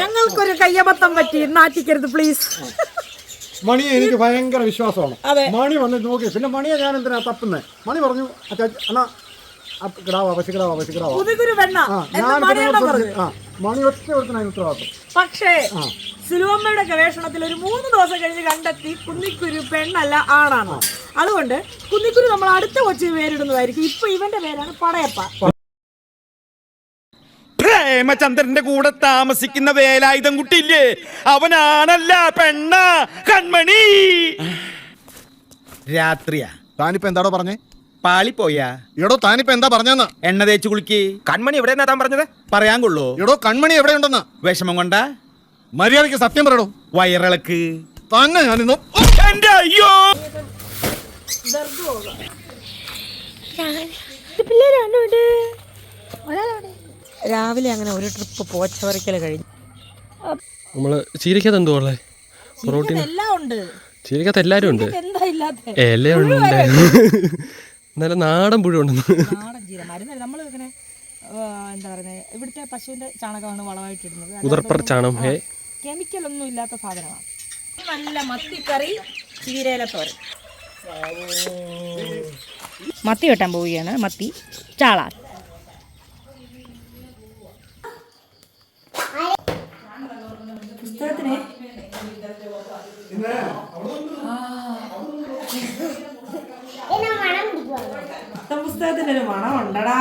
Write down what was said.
ഞങ്ങൾക്കൊരു കയ്യബദ്ധം പറ്റി, നാട്ടിക്കരുത് പ്ലീസ്. മണിയെ എനിക്ക് ഭയങ്കര വിശ്വാസമാണ്. മണി വന്ന് നോക്കി, പിന്നെ മണിയെ ഞാൻ എന്തിനാ തപ്പുന്നത്? മണി പറഞ്ഞു എന്നാ കിടാവാ പശുക്കിടാവാ പശുക്കിടാവാ. മണി ഒറ്റ കൊടുത്തതിന് ഉത്തരവാദിത്വം. പക്ഷേ സിലുവമ്മയുടെ ഗവേഷണത്തിൽ ഒരു 3 ദിവസം കഴിഞ്ഞ് കണ്ടെത്തി കുന്നിക്കുരു പെണ്ണല്ല ആണാണ്. അതുകൊണ്ട് കുന്നിക്കുരു നമ്മൾ അടുത്ത കൊച്ചി പേരിടുന്നതായിരിക്കും. ഇപ്പൊ ഇവന്റെ പേരാണ് പടയപ്പ. പ്രേമചന്ദ്രന്റെ കൂടെ താമസിക്കുന്ന വേലായുധം കുട്ടിയില്ലേ, അവനാണല്ല പെണ്ണ കൺമണി. രാത്രിയാ. താനിപ്പോ എന്താടോ പറഞ്ഞേ? പാളിപ്പോയാ? എടോ താനിപ്പോ എന്താ പറഞ്ഞെന്ന്? എണ്ണ തേച്ച് കുളിക്ക്. കൺമണി എവിടെ താൻ പറഞ്ഞത്? പറയാൻ കൊള്ളൂ. എടോ കൺമണി എവിടെയുണ്ടെന്ന്? വിഷമം കൊണ്ടാ? മര്യാദയ്ക്ക് സത്യം പറയടോ. വയറിളക്ക് തന്നെ ഞാനിന്ന്. അയ്യോ രാവിലെ അങ്ങനെ ഒരു ട്രിപ്പ് പോച്ചവരക്കൽ കഴിഞ്ഞു. നമ്മള് ചീരക്കകത്ത് എന്തോ ഉള്ളേ? പ്രോട്ടീൻ എല്ലാം ഉണ്ട്. ചീരക്കകത്ത് എല്ലാരും ഉണ്ട്. എന്താ ഇല്ലാത്ത? ഇലയുണ്ട്, നല്ല നാടൻ പുഴ ഉണ്ടെന്ന്. നാടൻ ചീര മരുന്ന് നമ്മൾ ഇങ്ങനെ എന്താ പറയുന്നത്, ഇവിടുത്തെ പശുവിന്റെ ചാണകമാണ് വളമായിട്ട് ഇടുന്നത്. ഉദർപ്പർ ചാണം. കെമിക്കൽ ഒന്നും ഇല്ലാത്ത സാധനമാണ്. നല്ല മത്തിക്കറി, ചീരയില തോരൻ. മത്തി വെട്ടാൻ പോവുകയാണ്. മത്തി ചാള. പുസ്തകത്തിന് പുസ്തകത്തിനൊരു മണം ഉണ്ടടാ.